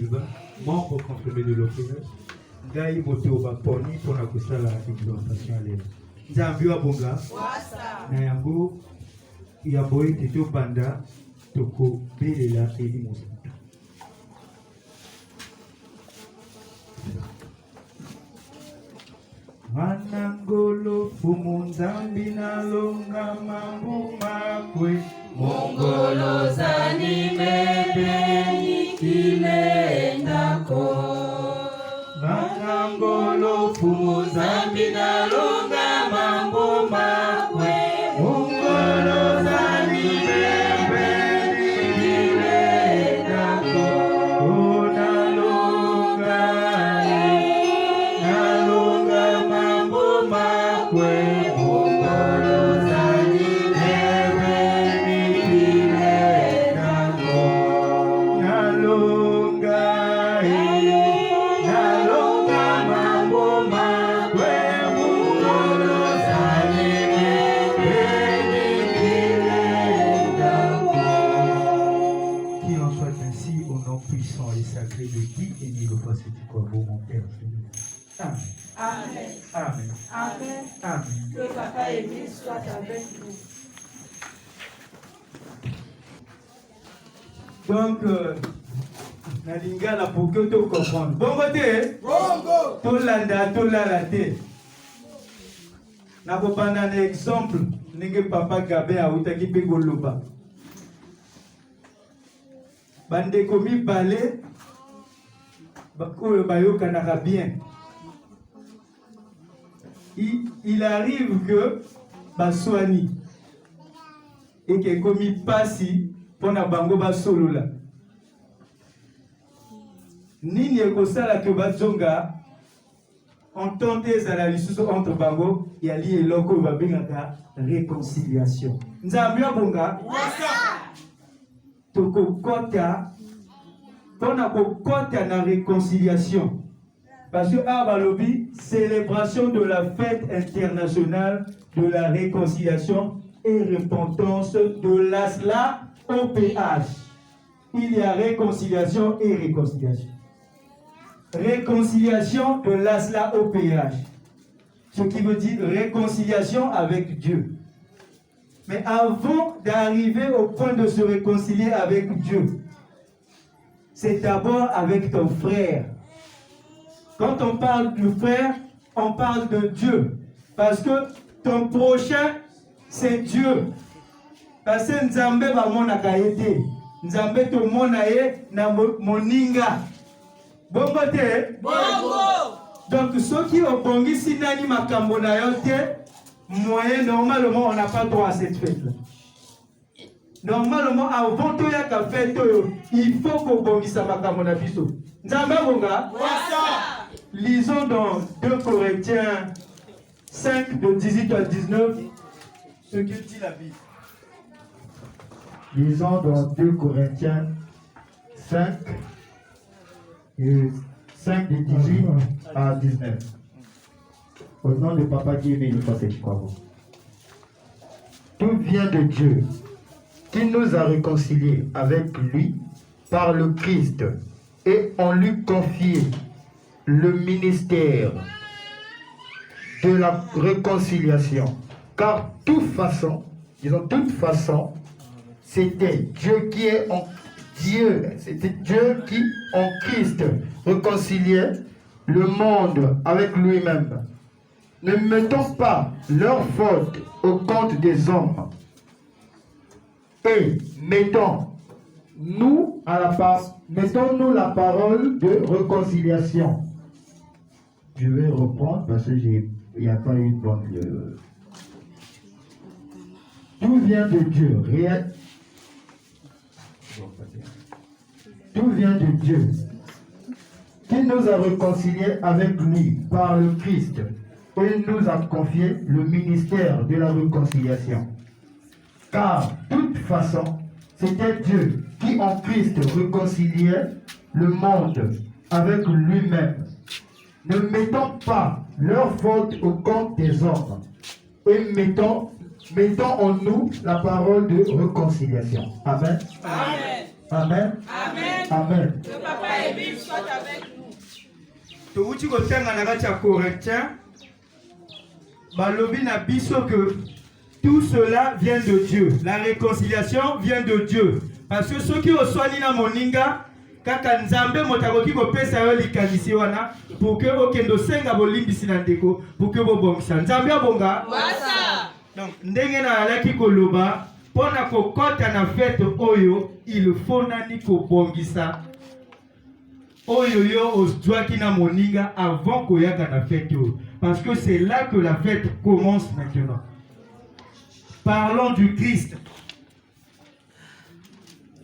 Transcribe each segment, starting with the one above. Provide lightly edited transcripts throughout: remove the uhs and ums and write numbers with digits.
Juba, membre confirmé de l'OPS, Ngai Moto Baponi pour la Kosala exhortation à l'élève. Nzambi wa bonga, na yango ya boye teto banda toko belela eli mosuku. Manangolo fumu Nzambi na longa mambo makwe Mongolo zani mebe kilendako Manangolo fumu Nzambi na longa mambo makwe Mongolo zani mebe kilendako Nalonga mambo makwe Amen. Amen. Amen. Amen. Que Papa Émile soit avec nous. Donc, Nalingala pour que tu comprennes. Bon côté, tout l'anda, tout la té. N'a pas un exemple, n'est papa Gabé à Outaki Pegoloba. Bande commis balé, Bayo Kanara bien. Il arrive que Baswani et que comme il passe pour na bango basolo là. Nini ekosala que bazonga entente ezala lisusu entre bango ya li eloko babengaka réconciliation. Nzambi abonga tokokota pona kokota na réconciliation. Parce que Abalobi, célébration de la fête internationale de la réconciliation et repentance de l'ASLA au PH. Il y a réconciliation et réconciliation. Réconciliation de l'ASLA au PH. Ce qui veut dire réconciliation avec Dieu. Mais avant d'arriver au point de se réconcilier avec Dieu, c'est d'abord avec ton frère. Quand on parle du frère, on parle de Dieu. Parce que ton prochain, c'est Dieu. Parce que Nzambe va mona kaete. Nzambe to mona ye na moninga. Bongo te? Bongo! Donc, ceux qui ont bongi sinani makambo na yo te, moyen, normalement, on n'a pas droit à cette fête-là. Normalement, avant de faire la fête, il faut qu'on bongi sa makambo na biso. Nzambe bonga? Lisons dans 2 Corinthiens 5, de 18 à 19, ce que dit la Bible. Lisons dans 2 Corinthiens 5, de 18 à 19. Au nom de Papa qui aimé, il faut cette parole. Tout vient de Dieu, qui nous a réconciliés avec lui par le Christ, et on lui confié le ministère de la réconciliation. Car toute façon, c'était Dieu qui est en Dieu, c'était Dieu qui en Christ réconciliait le monde avec lui-même. Ne mettons pas leurs fautes au compte des hommes et mettons-nous la parole de réconciliation. Je vais reprendre parce qu'il n'y a pas eu de bonne. Tout vient de Dieu. Tout vient de Dieu, qui nous a réconciliés avec lui par le Christ et nous a confié le ministère de la réconciliation. Car, de toute façon, c'était Dieu qui en Christ réconciliait le monde avec lui-même. Ne mettons pas leurs fautes au compte des hommes et mettons en nous la parole de réconciliation. Amen. Amen. Amen. Amen. Amen. Que Papa Émile soit avec nous. Touti kotanga na kati ya Corinthiens, balobi na biso que tout cela vient de Dieu. La réconciliation vient de Dieu. Parce que ceux qui oswani na moninga kaka nzambe motakoki kopesa yo likanisi wana pour que okendo senga bolimbisi na ndeko pour que bobongisa nzambe abonga. Wasa. Donc ndenge na alaki koloba pona kokota na fête oyo il faut nani kobongisa oyo yo ozwaki na moninga avant koyaka na fête oyo. Parce que c'est là que la fête commence maintenant. Parlons du Christ.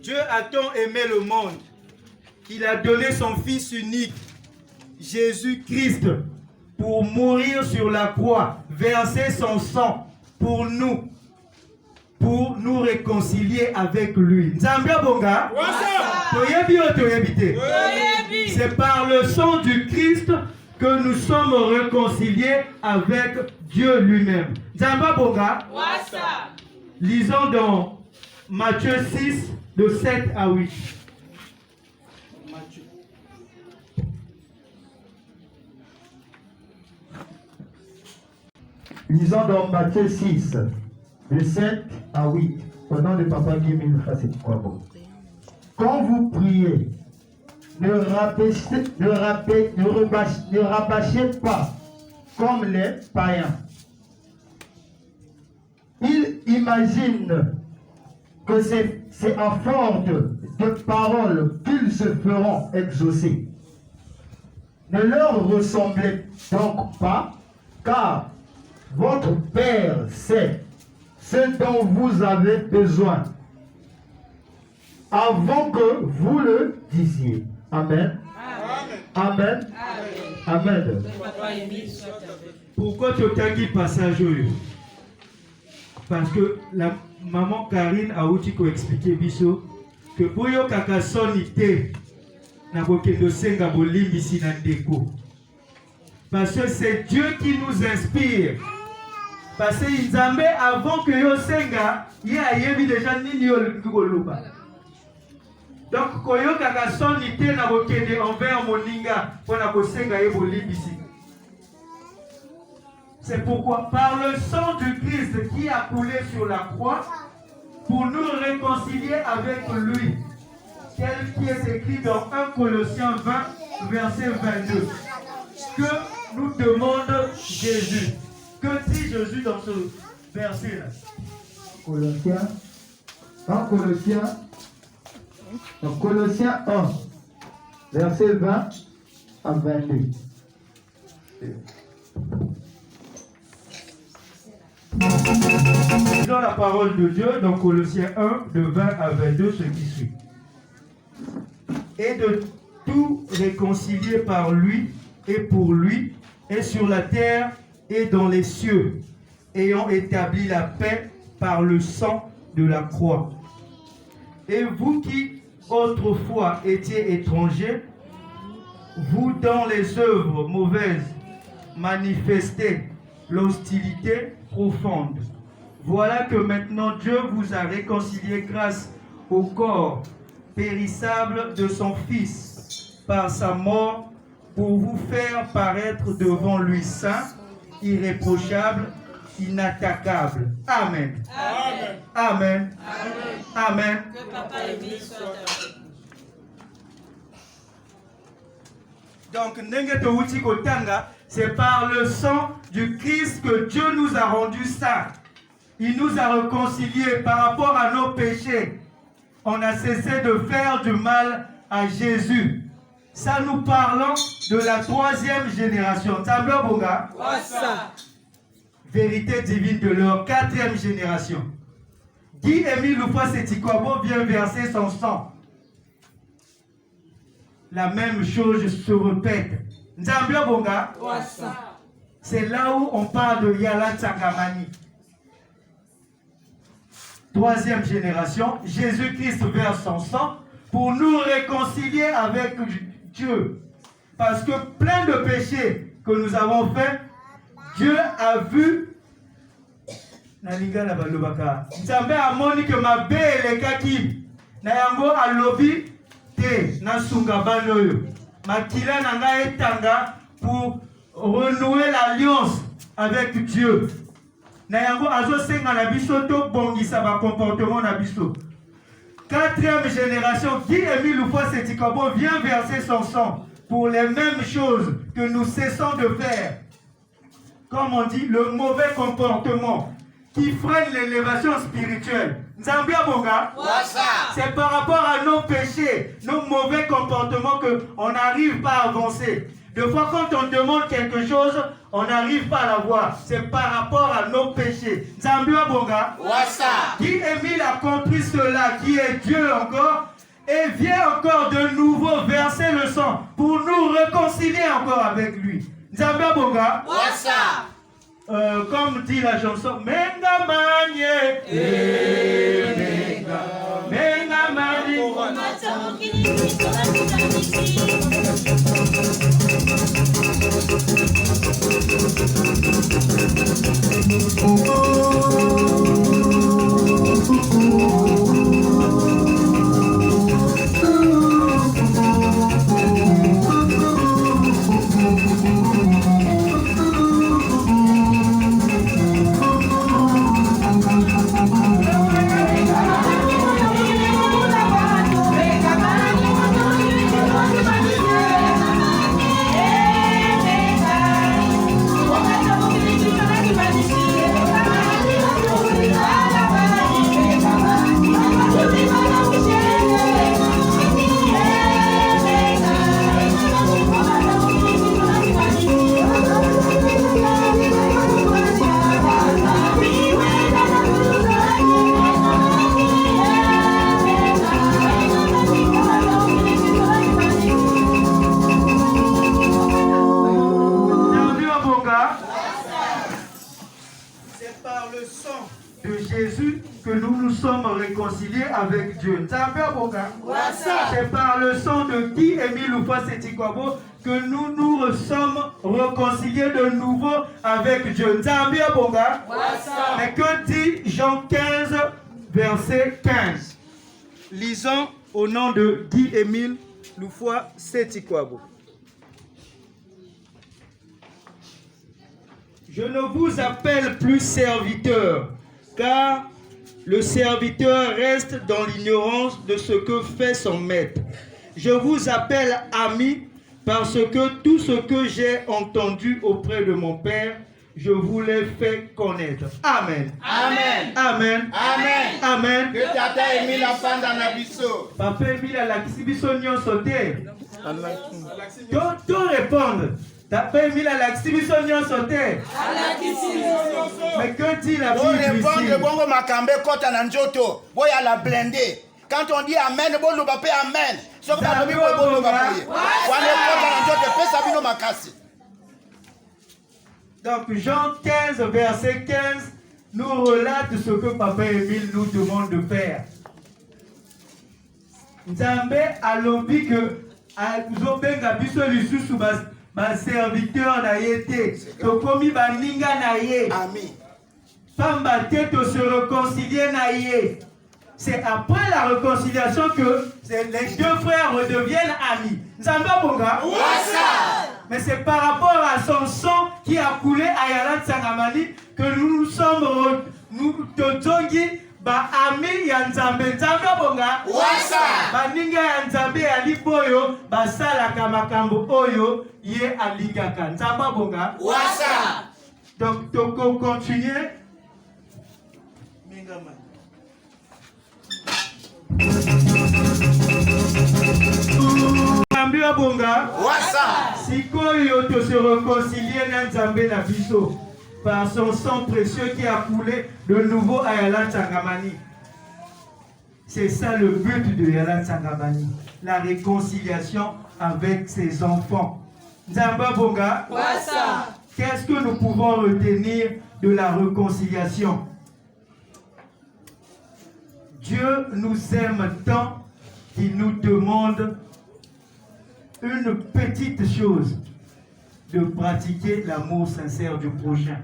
Dieu a tant aimé le monde qu'il a donné son Fils unique, Jésus-Christ, pour mourir sur la croix, verser son sang pour nous réconcilier avec lui. Nzambe bonga. C'est par le sang du Christ que nous sommes réconciliés avec Dieu lui-même. Nzambe bonga. Lisons dans Matthieu 6, de 7 à 8. Matthieu. Lisons dans Matthieu 6, de 7 à 8. Au nom de Papa Guimil Fasset Kwabo. Quand vous priez, ne rabâchez pas comme les païens. Ils imaginent que c'est à force de paroles qu'ils se feront exaucer. Ne leur ressemblez donc pas, car votre Père sait ce dont vous avez besoin avant que vous le disiez. Amen. Amen. Amen. Pourquoi tu as dit passage? Parce que la maman Karine a aussi expliqué biso que pour yo kaka sonité na bokendo senga bolimbi sina ndeko. Parce que c'est Dieu qui nous inspire. Parce que Nzambe avant que yo senga, il a yebi déjà nini yo koloba. Donc koyo kaka sonité na bokende envers moninga pona ko senga ye bolimbi sina. C'est pourquoi, par le sang du Christ qui a coulé sur la croix, pour nous réconcilier avec lui, tel qui est écrit dans 1 Colossiens 20, verset 22. Que nous demande Jésus? Que dit Jésus dans ce verset-là? Colossiens 1, verset 20 à 22. Dans la parole de Dieu, dans Colossiens 1, de 20 à 22, ce qui suit. Et de tout réconcilier par lui et pour lui, et sur la terre et dans les cieux, ayant établi la paix par le sang de la croix. Et vous qui autrefois étiez étrangers, vous dans les œuvres mauvaises, manifestez l'hostilité profonde. Voilà que maintenant Dieu vous a réconcilié grâce au corps périssable de son Fils par sa mort pour vous faire paraître devant lui saint, irréprochable, inattaquable. Amen. Amen. Amen. Amen. Amen. Que Papa Émile soit avec nous. Donc, Ndenge Touti Kotanga, c'est par le sang du Christ que Dieu nous a rendus saints. Il nous a réconciliés par rapport à nos péchés. On a cessé de faire du mal à Jésus. Ça, nous parlons de la 3e génération. Bonga. Vérité divine de leur 4e génération. Guy Émile Loufwa-Setikwabo vient verser son sang. La même chose se répète. Nzambia Bonga, c'est là où on parle de Yala Tsagamani. 3e génération, Jésus-Christ verse son sang pour nous réconcilier avec Dieu. Parce que plein de péchés que nous avons faits, Dieu a vu. Nzambe a moni que ma bé elekaki Na yango alobi te na sunga banoyo. Makila nanga etanga pour renouer l'alliance avec Dieu. Na yango azo senga na biso to bongisa ba comportement na biso. Quatrième génération, Guy Émile Loufoua Setikabo vient verser son sang pour les mêmes choses que nous cessons de faire. Comme on dit, le mauvais comportement qui freine l'élévation spirituelle. Nzambia Bonga, c'est par rapport à nos péchés, nos mauvais comportements qu'on n'arrive pas à avancer. Des fois, quand on demande quelque chose, on n'arrive pas à l'avoir. C'est par rapport à nos péchés. Nzambia Bonga, Guy Émile a compris cela, qui est Dieu encore, et vient encore de nouveau verser le sang pour nous réconcilier encore avec lui. Nzambia Bonga, comme dit la chanson, Menga Manye, Menga Manye. Réconciliés avec Dieu. C'est par le sang de Guy Émile Loufoua Setikabo que nous nous sommes réconciliés de nouveau avec Dieu. Mais que dit Jean 15, verset 15? Lisons au nom de Guy Émile Loufoua Setikabo. Je ne vous appelle plus serviteur, car le serviteur reste dans l'ignorance de ce que fait son maître. Je vous appelle ami parce que tout ce que j'ai entendu auprès de mon Père, je vous l'ai fait connaître. Amen. Amen. Amen. Amen. Amen. Que tata Émile a fait dans la biso. Papa Émile a la biso nyon sauté. Tu répondre. Papa Émile a la biso nyon sauté. Mais que dit la Bible ici? Répondre bongo makambe kota na njoto. Boya la blindé. Quand on dit amen, bon nous va faire amen. Sauf que la Bible bon nous va prier. Wane kota na njoto pesa bino makasi. Donc Jean 15, verset 15, nous relate ce que Papa Émile nous demande de faire. Nzambe alobi que azobenga biso lisusu ba serviteur na yete. Tokomi ba ninga na ye. Amen. Pamba te to se réconcilier na ye. C'est après la réconciliation que les deux frères redeviennent amis. Nzambe bonga. Mais c'est par rapport à son sang qui a coulé à Yalat Sangamani que nous sommes totongi ba ami ya Nzambe. Nzambe bonga. Ba ninga ya Nzambe ya liboyo ba sala kamakambo oyo ye alingaka. Nzambe bonga. Donc toko continuer. Nzambe bonga. Sikoyo to se réconcilier na Nzambe na biso par son sang précieux qui a coulé de nouveau à Yalat Sangamani. C'est ça le but de Yalat Sangamani, la réconciliation avec ses enfants. Nzambe bonga. Qu'est-ce que nous pouvons retenir de la réconciliation? Dieu nous aime tant qu'il nous demande une petite chose, de pratiquer l'amour sincère du prochain.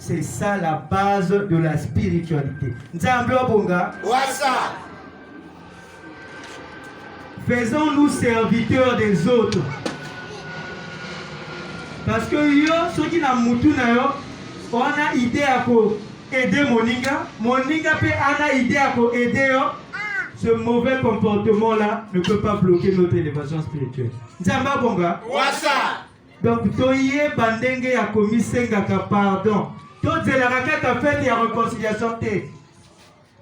C'est ça la base de la spiritualité. Nzambe Obonga. Wasa. Faisons-nous serviteurs des autres. Parce que yo, ceux qui n'ont moutou na yo, on a idée à aider Moninga. Moninga peut a idée à aider yo. Ce mauvais comportement-là ne peut pas bloquer notre élévation spirituelle. Nzamba Bonga. Wasa. Donc, toye bandenge ya komi sengaka pardon. To zelaka ta fête ya réconciliation te.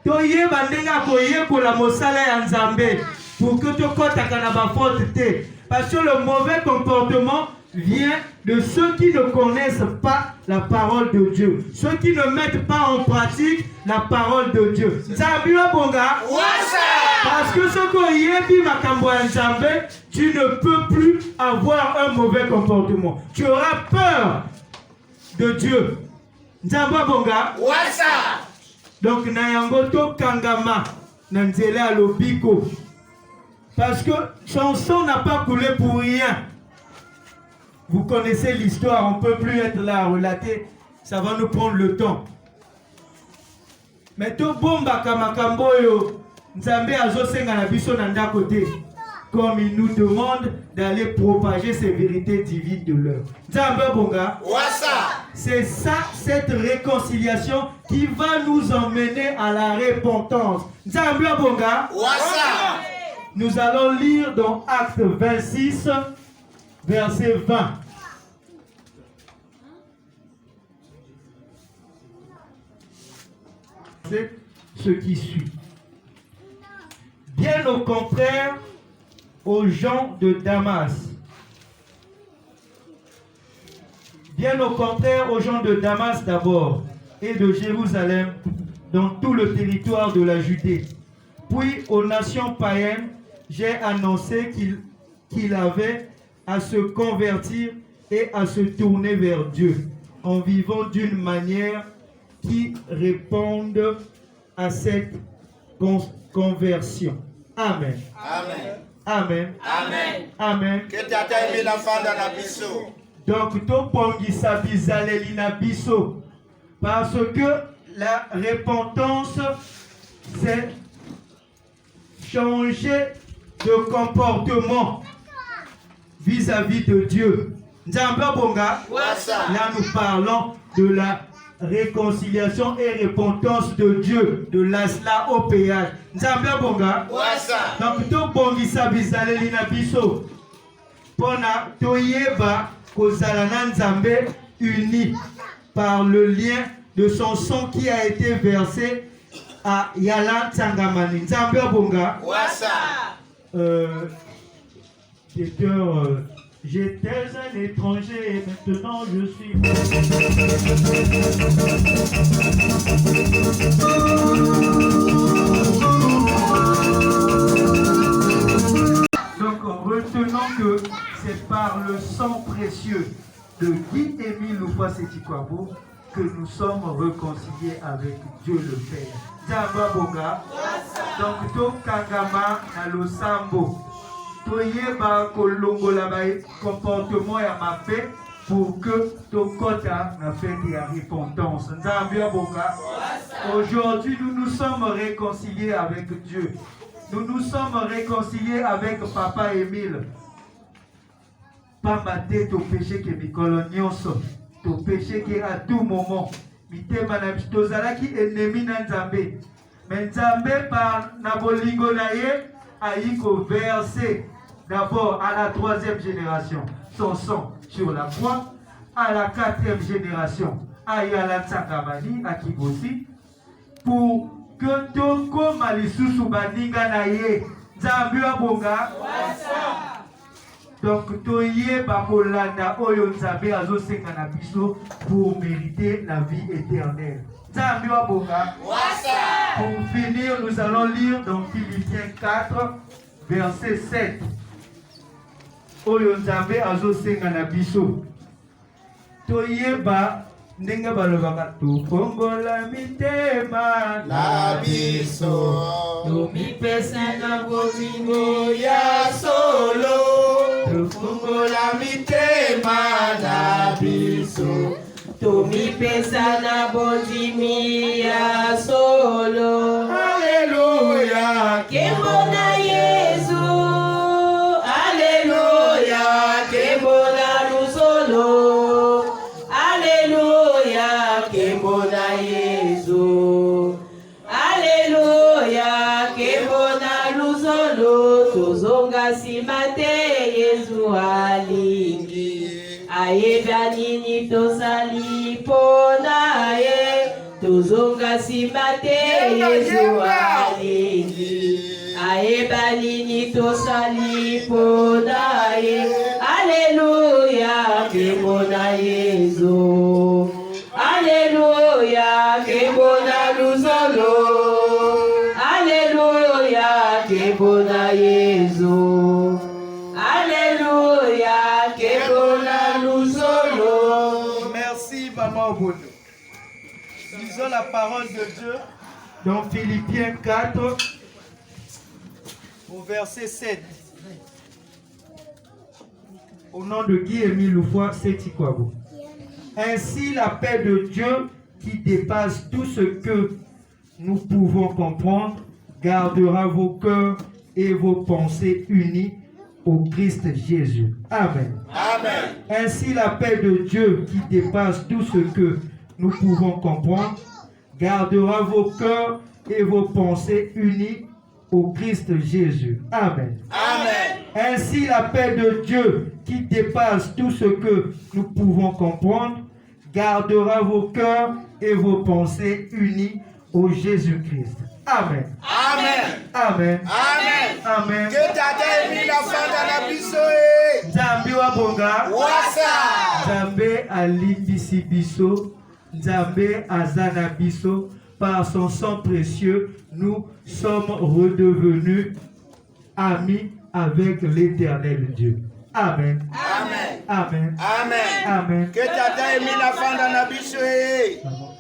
Toye bandenge ya koye ko la mosala ya Nzambe pour que to kotaka na ba faute te. Parce que le mauvais comportement vient de ceux qui ne connaissent pas la parole de Dieu. Ceux qui ne mettent pas en pratique la parole de Dieu. Nzambe Bonga. Parce que ce que yebi makambo ya Nzambe, tu ne peux plus avoir un mauvais comportement. Tu auras peur de Dieu. Nzamba Bonga. Donc na yango to kangama na nzela lobiko. Parce que chanson n'a pas coulé pour rien. Vous connaissez l'histoire, on ne peut plus être là à relater. Ça va nous prendre le temps. Mais to bomba kamakambo yo Nzambe azosenga na biso na ndako te. Comme il nous demande d'aller propager ces vérités divines de l'heure. Nzambe Bonga. C'est ça, cette réconciliation qui va nous emmener à la repentance. Nzambe Bonga. Nous allons lire dans Acte 26, verset 20. C'est ce qui suit. Bien au contraire aux gens de Damas. Bien au contraire aux gens de Damas d'abord et de Jérusalem dans tout le territoire de la Judée. Puis aux nations païennes, j'ai annoncé qu'il avait à se convertir et à se tourner vers Dieu en vivant d'une manière qui réponde à cette conversion. Amen. Amen. Amen. Amen. Amen. Que tata aimé l'enfant dans la biseau. Donc, topongisa bizaleli na biso. Parce que la repentance, c'est changer de comportement vis-à-vis de Dieu. Nzamba Bonga. Là, nous parlons de la réconciliation et repentance de Dieu, de l'asla au péage. Nzamba Bonga. Donc, to bongisa bizaleli na biso. Pona toyeba kozala na Nzambe uni par le lien de son sang qui a été versé à Yala Tsangamani. Nzamba Bonga. J'étais un étranger et maintenant je suis. Donc retenons que c'est par le sang précieux de Guy-Émile Loufwa-Setikwabo que nous sommes réconciliés avec Dieu le Père. Nzamba Bonga. Donc to kangama na losambo. Toyeba kolongola ba comportement ya mabe pour que to kota na fait de repentance. Nzamba Bonga. Aujourd'hui nous nous sommes réconciliés avec Dieu. Nous nous sommes réconciliés avec Papa Émile. Pas mater ton péché que mikolo nyonso. Ton péché qui à tout moment. Mitema na tozala ki ennemi na Nzambe. Mais Nzambe par na bolingo na ye aiko verser d'abord à la 3e génération son sang sur la croix, à la 4e génération Ayala Tsangamani à Kibosi pour que toko malisusu baninga na ye Nzambe Bonga. Donc toye bakolanda oyo Nzambe azosenga na biso pour mériter la vie éternelle. Nzambe Bonga. Pour finir, nous allons lire dans Philippiens 4 verset 7. Oyo Nzambe azosenga na biso. Toyeba ndenge balobaka tokongola mitema na biso tomipesi na bolingo ya solo. Tokongola mitema na biso tomipesa na bondimi ya solo. Alléluia. Kembo na Yesu, Alléluia. Kembo na Luzolo, Alléluia. Kembo na Yesu, Alléluia. Kembo na Luzolo, tozonga simate Yesu alingi. Ayeba nini tosali pona ye, tozonga simate Yesu alingi. Ayeba nini tosali pona ye, Alléluia. Kembo na Yesu, Alléluia. Kembo na Luzolo, Alléluia. Kembo na Yesu, Alléluia. Kembo na Luzolo. Merci, Maman Obono. Lisons la parole de Dieu dans Philippiens 4, au verset 7. Au nom de Guy-Émile Loufoy, c'est Tikwabo. Ainsi, la paix de Dieu, qui dépasse tout ce que nous pouvons comprendre, gardera vos cœurs et vos pensées unis au Christ Jésus. Amen. Amen. Ainsi, la paix de Dieu, qui dépasse tout ce que nous pouvons comprendre, gardera vos cœurs et vos pensées unis au Christ Jésus. Amen. Amen. Ainsi, la paix de Dieu, qui dépasse tout ce que nous pouvons comprendre, gardera vos cœurs et vos pensées unis au Jésus-Christ. Amen. Amen. Amen. Amen. Amen. Que tata emi na fanda na biso e. Nzambe wa bonga. Wasa. Nzambe alimbisi biso. Nzambe azana biso. Par son sang précieux, nous sommes redevenus amis avec l'Éternel Dieu. Amen. Amen. Amen. Amen. Amen. Que tata emi na fanda na biso e. Amen.